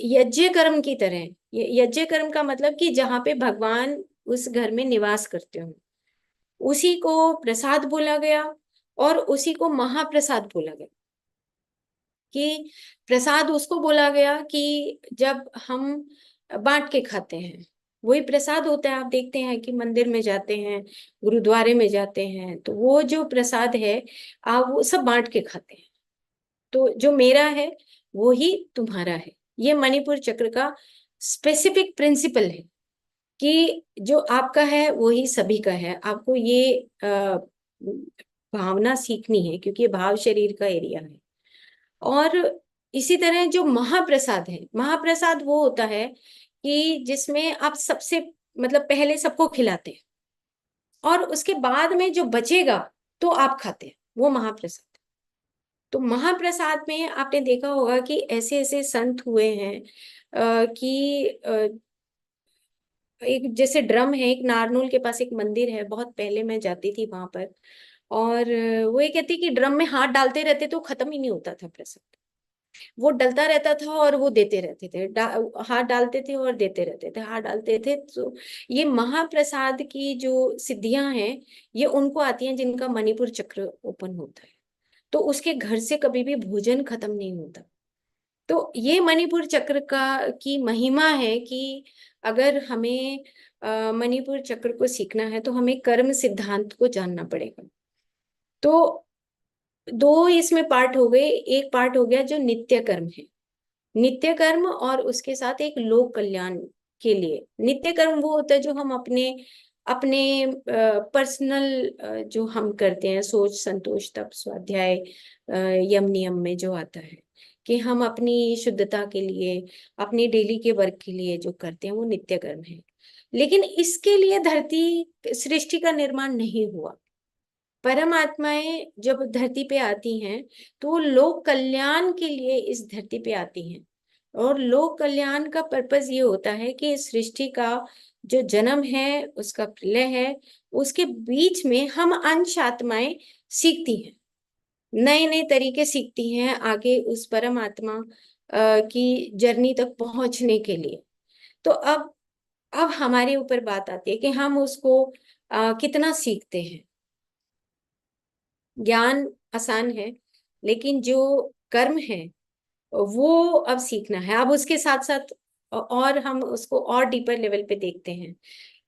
यज्ञ कर्म की तरह, ये यज्ञ कर्म का मतलब कि जहाँ पे भगवान उस घर में निवास करते हो, उसी को प्रसाद बोला गया और उसी को महाप्रसाद बोला गया। कि प्रसाद उसको बोला गया कि जब हम बांट के खाते हैं वही प्रसाद होता है। आप देखते हैं कि मंदिर में जाते हैं, गुरुद्वारे में जाते हैं, तो वो जो प्रसाद है आप वो सब बांट के खाते हैं। तो जो मेरा है वो ही तुम्हारा है। ये मणिपुर चक्र का स्पेसिफिक प्रिंसिपल है कि जो आपका है वो ही सभी का है। आपको ये भावना सीखनी है, क्योंकि ये भाव शरीर का एरिया है। और इसी तरह जो महाप्रसाद है, महाप्रसाद वो होता है कि जिसमें आप सबसे, मतलब पहले सबको खिलाते हैं और उसके बाद में जो बचेगा तो आप खाते हैं, वो महाप्रसाद। तो महाप्रसाद में आपने देखा होगा कि ऐसे ऐसे संत हुए हैं कि एक जैसे ड्रम है, एक नारनूल के पास एक मंदिर है, बहुत पहले मैं जाती थी वहां पर। और वो ये कहती कि ड्रम में हाथ डालते रहते तो खत्म ही नहीं होता था प्रसाद। वो डलता रहता था और वो देते रहते थे, हाथ डालते थे और देते रहते थे, हाथ डालते थे। तो ये महाप्रसाद की जो सिद्धियां हैं ये उनको आती हैं जिनका मणिपुर चक्र ओपन होता है। तो उसके घर से कभी भी भोजन खत्म नहीं होता। तो ये मणिपुर चक्र का की महिमा है कि अगर हमें मणिपुर चक्र को सीखना है तो हमें कर्म सिद्धांत को जानना पड़ेगा। तो दो इसमें पार्ट हो गए। एक पार्ट हो गया जो नित्य कर्म है, नित्य कर्म, और उसके साथ एक लोक कल्याण के लिए। नित्य कर्म वो होता है जो हम अपने अपने पर्सनल जो हम करते हैं, सोच संतोष तप स्वाध्याय यम नियम में जो आता है कि हम अपनी शुद्धता के लिए, अपनी डेली के वर्क के लिए जो करते हैं वो नित्य कर्म है। लेकिन इसके लिए धरती सृष्टि का निर्माण नहीं हुआ। परम आत्माएं जब धरती पे आती हैं तो वो लोक कल्याण के लिए इस धरती पे आती हैं। और लोक कल्याण का पर्पस ये होता है कि इस सृष्टि का जो जन्म है, उसका प्रलय है, उसके बीच में हम अंश आत्माएं सीखती हैं, नए नए तरीके सीखती हैं आगे उस परम आत्मा की जर्नी तक पहुंचने के लिए। तो अब हमारे ऊपर बात आती है कि हम उसको कितना सीखते हैं। ज्ञान आसान है, लेकिन जो कर्म है वो अब सीखना है। अब उसके साथ साथ और हम उसको और डीपर लेवल पे देखते हैं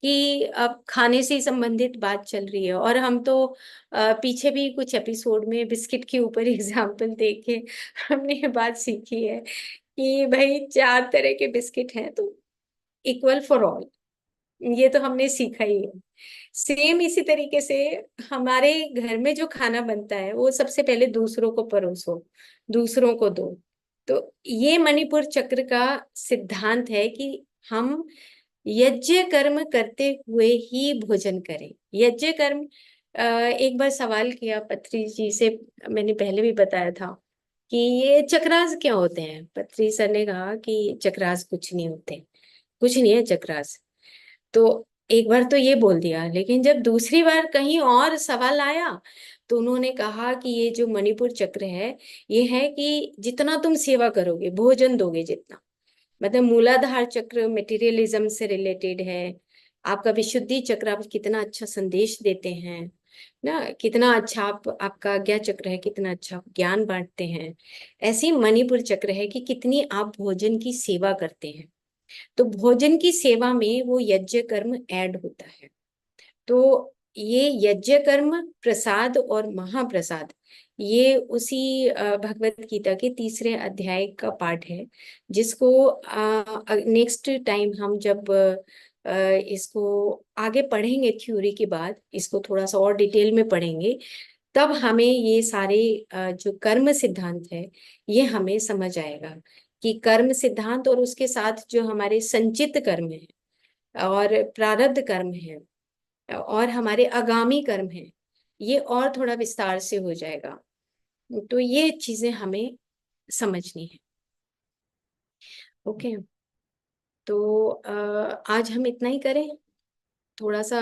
कि अब खाने से संबंधित बात चल रही है। और हम तो पीछे भी कुछ एपिसोड में बिस्किट के ऊपर एग्जाम्पल देके हमने ये बात सीखी है कि भाई 4 तरह के बिस्किट हैं तो इक्वल फॉर ऑल। ये तो हमने सीखा ही है। सेम इसी तरीके से हमारे घर में जो खाना बनता है वो सबसे पहले दूसरों को परोसो, दूसरों को दो। तो ये मणिपुर चक्र का सिद्धांत है कि हम यज्ञ कर्म करते हुए ही भोजन करें। यज्ञ कर्म, एक बार सवाल किया पत्री जी से, मैंने पहले भी बताया था कि ये चक्रास क्या होते हैं। पत्री सर ने कहा कि चक्रास कुछ नहीं होते, कुछ नहीं है चक्रास। तो एक बार तो ये बोल दिया, लेकिन जब दूसरी बार कहीं और सवाल आया तो उन्होंने कहा कि ये जो मणिपुर चक्र है ये है कि जितना तुम सेवा करोगे, भोजन दोगे जितना, मतलब मूलाधार चक्र मटेरियलिज्म से रिलेटेड है। आपका विशुद्धि चक्र आप कितना अच्छा संदेश देते हैं ना, कितना अच्छा आपका ज्ञा चक्र है, कितना अच्छा आप ज्ञान बांटते हैं। ऐसे ही मणिपुर चक्र है कि कितनी आप भोजन की सेवा करते हैं। तो भोजन की सेवा में वो यज्ञ कर्म ऐड होता है। तो ये यज्ञ कर्म, प्रसाद और महाप्रसाद, ये उसी भगवत गीता के तीसरे अध्याय का पाठ है, जिसको नेक्स्ट टाइम हम जब इसको आगे पढ़ेंगे, थ्योरी के बाद इसको थोड़ा सा और डिटेल में पढ़ेंगे, तब हमें ये सारे जो कर्म सिद्धांत है ये हमें समझ आएगा कि कर्म सिद्धांत और उसके साथ जो हमारे संचित कर्म है और प्रारब्ध कर्म है और हमारे आगामी कर्म हैं, ये और थोड़ा विस्तार से हो जाएगा। तो ये चीजें हमें समझनी है। ओके, तो आज हम इतना ही करें। थोड़ा सा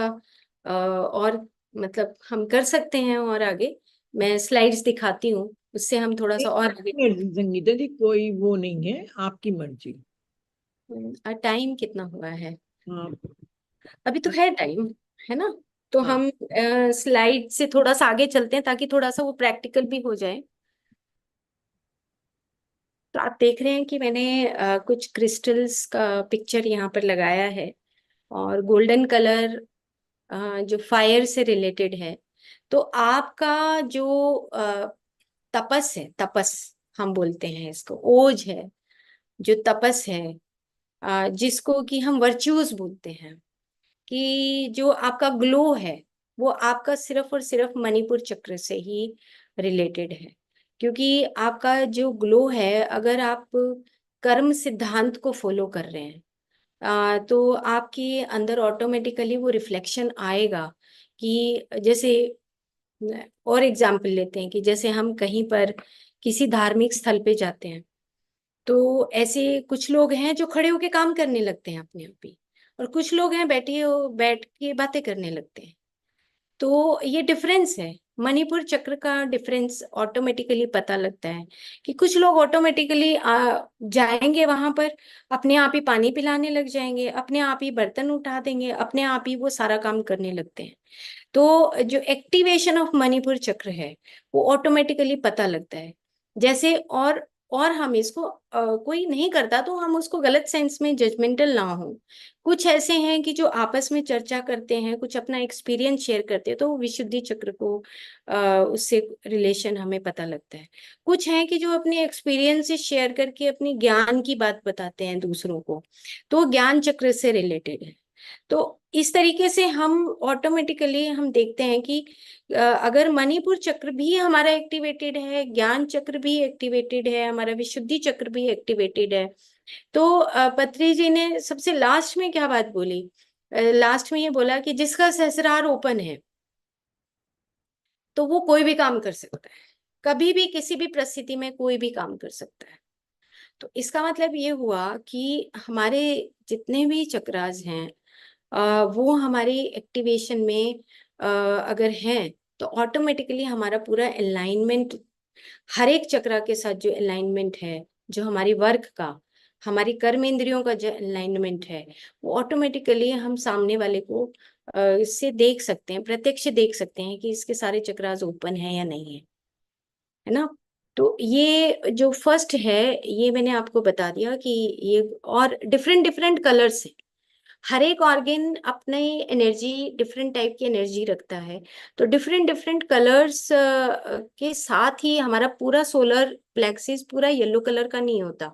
और मतलब हम कर सकते हैं और आगे मैं स्लाइड्स दिखाती हूँ, उससे हम थोड़ा सा और आगे। संगीता जी कोई वो नहीं है, आपकी मर्जी। टाइम कितना हुआ है? हाँ। अभी तो है टाइम, है ना? तो हाँ। हम स्लाइड से थोड़ा सा आगे चलते हैं ताकि थोड़ा सा वो प्रैक्टिकल भी हो जाए। तो आप देख रहे हैं कि मैंने कुछ क्रिस्टल्स का पिक्चर यहाँ पर लगाया है, और गोल्डन कलर जो फायर से रिलेटेड है। तो आपका जो तपस है, तपस हम बोलते हैं इसको, ओज है, जो तपस है, जिसको कि हम वर्च्यूज बोलते हैं, कि जो आपका ग्लो है, वो आपका सिर्फ और सिर्फ मणिपुर चक्र से ही रिलेटेड है। क्योंकि आपका जो ग्लो है, अगर आप कर्म सिद्धांत को फॉलो कर रहे हैं, तो आपके अंदर ऑटोमेटिकली वो रिफ्लेक्शन आएगा। कि जैसे और एग्जाम्पल लेते हैं कि जैसे हम कहीं पर किसी धार्मिक स्थल पे जाते हैं, तो ऐसे कुछ लोग हैं जो खड़े होके काम करने लगते हैं अपने आप ही, और कुछ लोग हैं बैठ के बातें करने लगते हैं। तो ये डिफरेंस है, मणिपुर चक्र का डिफरेंस ऑटोमेटिकली पता लगता है। कि कुछ लोग ऑटोमेटिकली जाएंगे वहां पर, अपने आप ही पानी पिलाने लग जाएंगे, अपने आप ही बर्तन उठा देंगे, अपने आप ही वो सारा काम करने लगते हैं। तो जो एक्टिवेशन ऑफ मणिपुर चक्र है, वो ऑटोमेटिकली पता लगता है। जैसे और हम इसको कोई नहीं करता तो हम उसको गलत सेंस में जजमेंटल ना हो। कुछ ऐसे हैं कि जो आपस में चर्चा करते हैं, कुछ अपना एक्सपीरियंस शेयर करते हैं, तो वो विशुद्धि चक्र को उससे रिलेशन हमें पता लगता है। कुछ हैं कि जो अपने एक्सपीरियंस से शेयर करके अपनी ज्ञान की बात बताते हैं दूसरों को, तो वो ज्ञान चक्र से रिलेटेड है। तो इस तरीके से हम ऑटोमेटिकली हम देखते हैं कि अगर मणिपुर चक्र भी हमारा एक्टिवेटेड है, ज्ञान चक्र भी एक्टिवेटेड है, हमारा विशुद्धि चक्र भी एक्टिवेटेड है। तो पत्री जी ने सबसे लास्ट में क्या बात बोली? लास्ट में ये बोला कि जिसका सहस्रार ओपन है, तो वो कोई भी काम कर सकता है, कभी भी किसी भी परिस्थिति में कोई भी काम कर सकता है। तो इसका मतलब ये हुआ कि हमारे जितने भी चक्रास हैं, वो हमारी एक्टिवेशन में अगर हैं, तो ऑटोमेटिकली हमारा पूरा अलाइनमेंट, हर एक चक्रा के साथ जो अलाइनमेंट है, जो हमारी वर्क का, हमारी कर्म इंद्रियों का जो अलाइनमेंट है, वो ऑटोमेटिकली हम सामने वाले को इससे देख सकते हैं, प्रत्यक्ष देख सकते हैं कि इसके सारे चक्रास ओपन है या नहीं है, है ना? तो ये जो फर्स्ट है, ये मैंने आपको बता दिया कि ये, और डिफरेंट डिफरेंट कलर्स है। हर एक ऑर्गेन अपने एनर्जी, डिफरेंट टाइप की एनर्जी रखता है। तो डिफरेंट डिफरेंट कलर्स के साथ ही हमारा पूरा सोलर प्लेक्सिस पूरा येलो कलर का नहीं होता,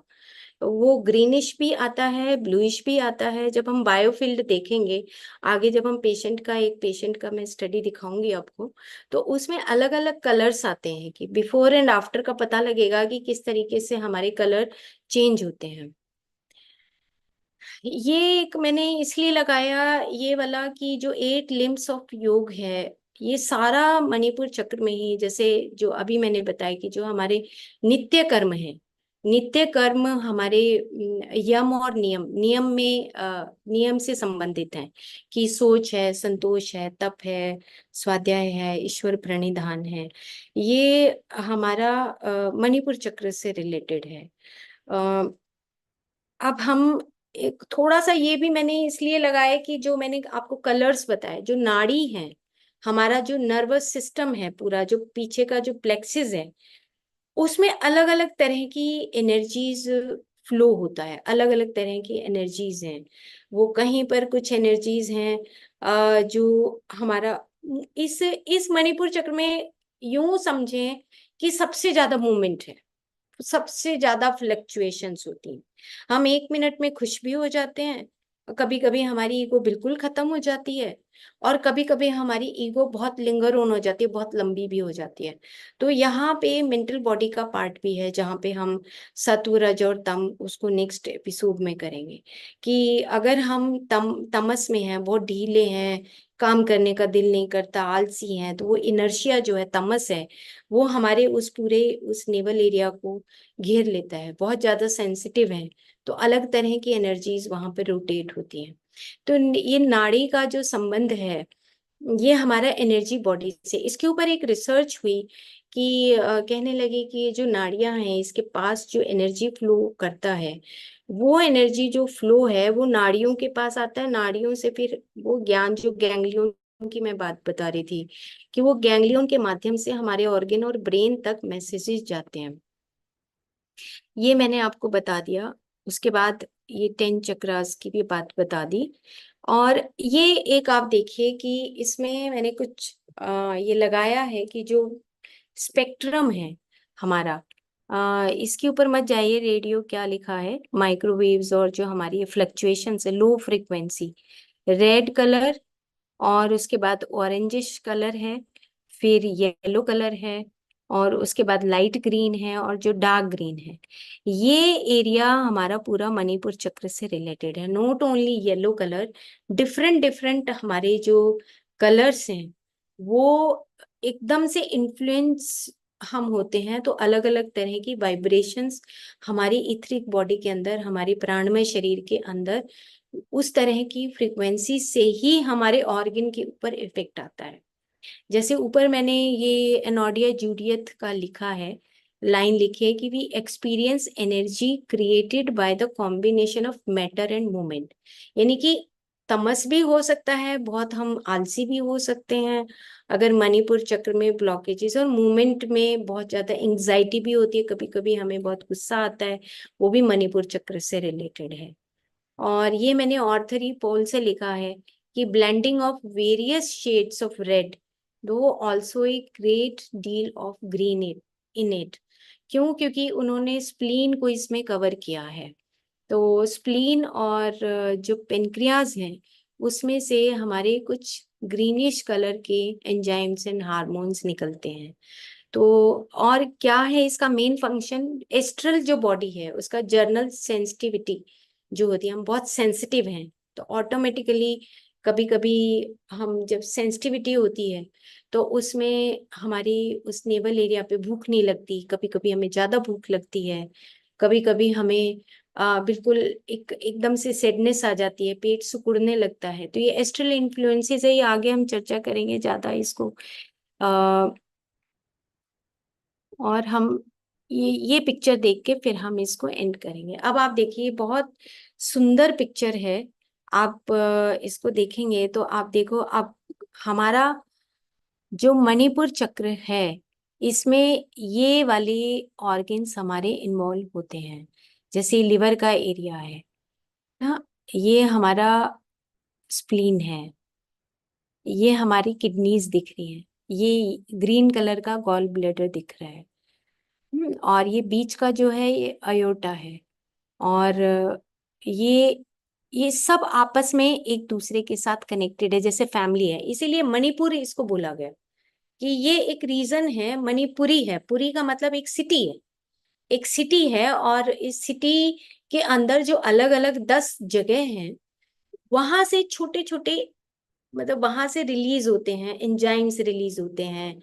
वो ग्रीनिश भी आता है, ब्लूइश भी आता है। जब हम बायोफील्ड देखेंगे आगे, जब हम एक पेशेंट का मैं स्टडी दिखाऊंगी आपको, तो उसमें अलग अलग कलर्स आते हैं कि बिफोर एंड आफ्टर का पता लगेगा कि किस तरीके से हमारे कलर चेंज होते हैं। ये एक मैंने इसलिए लगाया ये वाला कि जो 8 लिम्स ऑफ योग है, ये सारा मणिपुर चक्र में ही, जैसे जो अभी मैंने बताया कि जो हमारे नित्य कर्म है, नित्य कर्म हमारे यम और नियम, नियम में नियम से संबंधित हैं। कि सोच है, संतोष है, तप है, स्वाध्याय है, ईश्वर प्रणिधान है, ये हमारा मणिपुर चक्र से रिलेटेड है। अब हम एक थोड़ा सा ये भी मैंने इसलिए लगाया कि जो मैंने आपको कलर्स बताए, जो नाड़ी है, हमारा जो नर्वस सिस्टम है, पूरा जो पीछे का जो प्लेक्सिस है, उसमें अलग अलग तरह की एनर्जीज फ्लो होता है, अलग अलग तरह की एनर्जीज हैं। वो कहीं पर कुछ एनर्जीज हैं जो हमारा इस मणिपुर चक्र में यूं समझें कि सबसे ज्यादा मूवमेंट है, सबसे ज्यादा फ्लक्चुएशंस होती हैं। हम 1 मिनट में खुश भी हो जाते हैं, कभी कभी हमारी ईगो बिल्कुल खत्म हो जाती है, और कभी कभी हमारी ईगो बहुत लिंगर ऑन हो जाती है, बहुत लंबी भी हो जाती है। तो यहाँ पे मेंटल बॉडी का पार्ट भी है, जहाँ पे हम सत्व रज और तम, उसको नेक्स्ट एपिसोड में करेंगे। कि अगर हम तमस में हैं, बहुत ढीले हैं, काम करने का दिल नहीं करता, आलसी हैं, तो वो इनर्शिया जो है, तमस है, वो हमारे उस पूरे उस नेवल एरिया को घेर लेता है, बहुत ज्यादा सेंसिटिव है। तो अलग तरह की एनर्जीज वहां पर रोटेट होती हैं। तो ये नाड़ी का जो संबंध है, ये हमारा एनर्जी बॉडी से, इसके ऊपर एक रिसर्च हुई कि कहने लगे कि ये जो नाड़ियां हैं, इसके पास जो एनर्जी फ्लो करता है, वो एनर्जी जो फ्लो है वो नाड़ियों के पास आता है, नाड़ियों से फिर वो ज्ञान, जो गैंग्लियन की मैं बात बता रही थी, कि वो गैंग्लियन के माध्यम से हमारे ऑर्गन और ब्रेन तक मैसेजेस जाते हैं। ये मैंने आपको बता दिया। उसके बाद ये 10 चक्रास की भी बात बता दी। और ये एक आप देखिए कि इसमें मैंने कुछ ये लगाया है कि जो स्पेक्ट्रम है हमारा, इसके ऊपर मत जाइए, रेडियो क्या लिखा है, माइक्रोवेव्स और जो हमारी फ्लक्चुएशन है, लो फ्रिक्वेंसी, रेड कलर, और उसके बाद ऑरेंजिश कलर है, फिर येलो कलर है, और उसके बाद लाइट ग्रीन है, और जो डार्क ग्रीन है, ये एरिया हमारा पूरा मणिपुर चक्र से रिलेटेड है। Not only yellow colour, different different हमारे जो कलर्स हैं वो एकदम से इन्फ्लुएंस हम होते हैं, तो अलग अलग तरह की वाइब्रेशंस हमारी इथरिक बॉडी के अंदर, हमारी प्राणमय शरीर के अंदर, उस तरह की फ्रीक्वेंसी से ही हमारे ऑर्गन के ऊपर इफेक्ट आता है। जैसे ऊपर मैंने ये एनोडिया जूडियथ का लिखा है, लाइन लिखी है कि we experience energy created by the combination of matter and moment. यानी कि तमस भी हो सकता है, बहुत हम आलसी भी हो सकते हैं अगर मणिपुर चक्र में ब्लॉकेजेस, और मूवमेंट में बहुत ज्यादा एंग्जाइटी भी होती है, कभी कभी हमें बहुत गुस्सा आता है, वो भी मणिपुर चक्र से रिलेटेड है। और ये मैंने ऑर्थरी पोल से लिखा है कि blending of various shades of red though also a great deal of green in it. क्यों? क्योंकि उन्होंने स्प्लीन को इसमें कवर किया है। तो स्प्लीन और जो पेनक्रियाज हैं, उसमें से हमारे कुछ ग्रीनिश कलर के एंजाइम्स एंड हार्मोन्स निकलते हैं। तो और क्या है इसका मेन फंक्शन? एस्ट्रल जो बॉडी है उसका जर्नल सेंसिटिविटी जो होती है, हम बहुत सेंसिटिव हैं, तो ऑटोमेटिकली कभी कभी हम जब सेंसिटिविटी होती है तो उसमें हमारी उस नेवल एरिया पे भूख नहीं लगती, कभी कभी हमें ज्यादा भूख लगती है, कभी कभी हमें बिल्कुल एकदम से सैडनेस आ जाती है, पेट सिकुड़ने लगता है। तो ये एस्ट्रल इन्फ्लुएंसेस है, ये आगे हम चर्चा करेंगे ज्यादा इसको। आ, और हम ये पिक्चर देख के फिर हम इसको एंड करेंगे। अब आप देखिए, बहुत सुंदर पिक्चर है। आप इसको देखेंगे तो आप देखो, अब हमारा जो मणिपुर चक्र है, इसमें ये वाले ऑर्गन्स हमारे इन्वॉल्व होते हैं। जैसे लिवर का एरिया है ना, ये हमारा स्प्लीन है, ये हमारी किडनीज दिख रही है, ये ग्रीन कलर का गॉल ब्लैडर दिख रहा है। और ये बीच का जो है ये अयोटा है। और ये सब आपस में एक दूसरे के साथ कनेक्टेड है, जैसे फैमिली है, इसीलिए मणिपुर इसको बोला गया कि ये एक रीजन है, मणिपुरी है। पुरी का मतलब एक सिटी है, एक सिटी है, और इस सिटी के अंदर जो अलग अलग 10 जगह हैं, वहां से छोटे छोटे, मतलब वहां से रिलीज होते हैं एंजाइम्स, रिलीज होते हैं,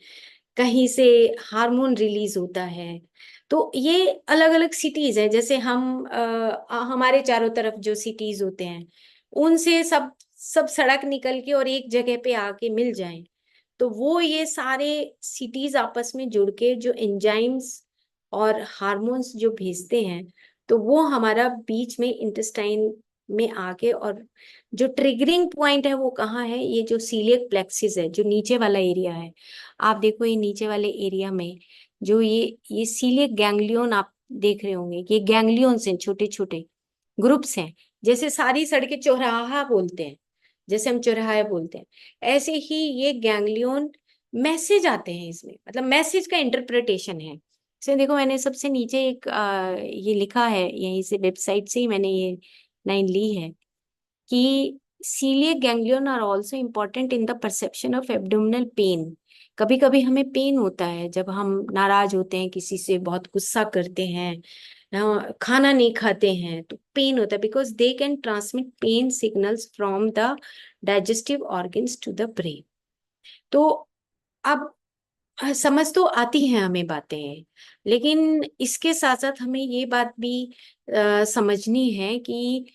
कहीं से हार्मोन रिलीज होता है। तो ये अलग अलग सिटीज है, जैसे हम हमारे चारों तरफ जो सिटीज होते हैं, उनसे सब सब सड़क निकल के और एक जगह पे आके मिल जाएं, तो वो ये सारे सिटीज आपस में जुड़ के जो एंजाइम्स और हार्मोन्स जो भेजते हैं, तो वो हमारा बीच में इंटेस्टाइन में आके, और जो ट्रिगरिंग पॉइंट है वो कहाँ है? ये जो सीलियक प्लेक्सिस है, जो नीचे वाला एरिया है, आप देखो ये नीचे वाले एरिया में जो ये सीलियक गैंग्लियन आप देख रहे होंगे, ये गैंग्लियंस हैं, छोटे छोटे ग्रुप्स हैं। जैसे सारी सड़कें चौराहा बोलते हैं, जैसे हम चौराहा बोलते हैं, ऐसे ही ये गैंग्लियन मैसेज आते हैं इसमें, मतलब मैसेज का इंटरप्रिटेशन है। जैसे देखो, मैंने सबसे नीचे एक ये लिखा है, यहीं से वेबसाइट से ही मैंने ये लाइन ली है कि coeliac ganglion are also important in the perception of abdominal pain. कभी कभी हमें पेन होता है जब हम नाराज होते हैं, किसी से बहुत गुस्सा करते हैं, खाना नहीं खाते हैं तो पेन होता है, because they can transmit pain signals from the digestive organs to the brain. तो अब समझ तो आती है हमें बातें, लेकिन इसके साथ साथ हमें ये बात भी समझनी है कि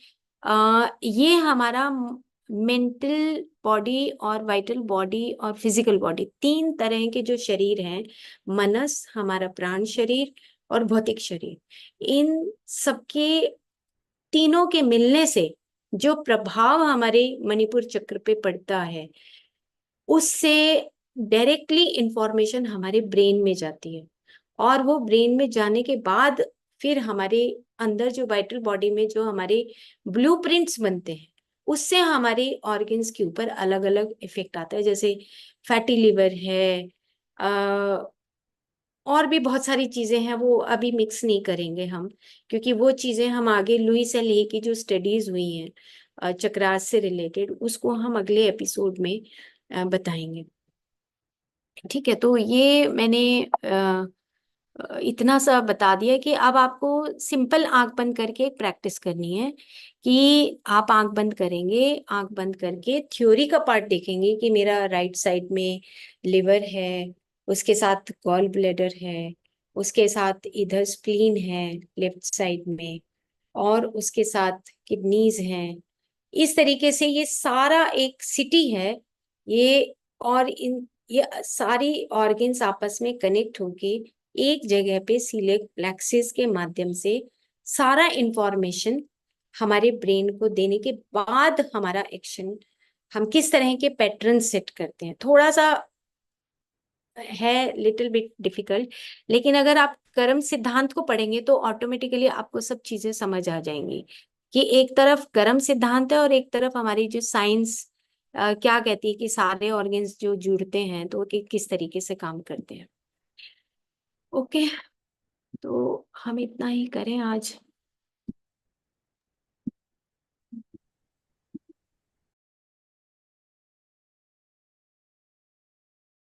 ये हमारा मेंटल बॉडी और वाइटल बॉडी और फिजिकल बॉडी, तीन तरह के जो शरीर हैं, मनस, हमारा प्राण शरीर और भौतिक शरीर, इन सबके तीनों के मिलने से जो प्रभाव हमारे मणिपुर चक्र पे पड़ता है, उससे डायरेक्टली इंफॉर्मेशन हमारे ब्रेन में जाती है। और वो ब्रेन में जाने के बाद फिर हमारे अंदर जो वाइटल बॉडी में जो हमारे ब्लूप्रिंट्स बनते हैं, उससे हमारे ऑर्गन्स के ऊपर अलग अलग इफेक्ट आता है। जैसे फैटी लिवर है, और भी बहुत सारी चीजें हैं, वो अभी मिक्स नहीं करेंगे हम, क्योंकि वो चीजें हम आगे लुई से लेके जो स्टडीज हुई हैं चक्रास से रिलेटेड, उसको हम अगले एपिसोड में बताएंगे। ठीक है, तो ये मैंने इतना सा बता दिया कि अब आपको सिंपल आंख बंद करके एक प्रैक्टिस करनी है कि आप आंख बंद करेंगे, आंख बंद करके थ्योरी का पार्ट देखेंगे कि मेरा राइट साइड में लिवर है, उसके साथ गॉल ब्लैडर है, उसके साथ इधर स्प्लीन है लेफ्ट साइड में, और उसके साथ किडनीज हैं। इस तरीके से ये सारा एक सिटी है ये, और इन ये सारी ऑर्गन्स आपस में कनेक्ट होके एक जगह पे सीलेक्ट प्लेक्सिस के माध्यम से सारा इंफॉर्मेशन हमारे ब्रेन को देने के बाद हमारा एक्शन, हम किस तरह के पैटर्न सेट करते हैं, थोड़ा सा है लिटिल बिट डिफिकल्ट। लेकिन अगर आप कर्म सिद्धांत को पढ़ेंगे तो ऑटोमेटिकली आपको सब चीजें समझ आ जाएंगी कि एक तरफ कर्म सिद्धांत है और एक तरफ हमारी जो साइंस क्या कहती है कि सारे ऑर्गन्स जो जुड़ते हैं तो किस तरीके से काम करते हैं। ओके, तो हम इतना ही करें आज।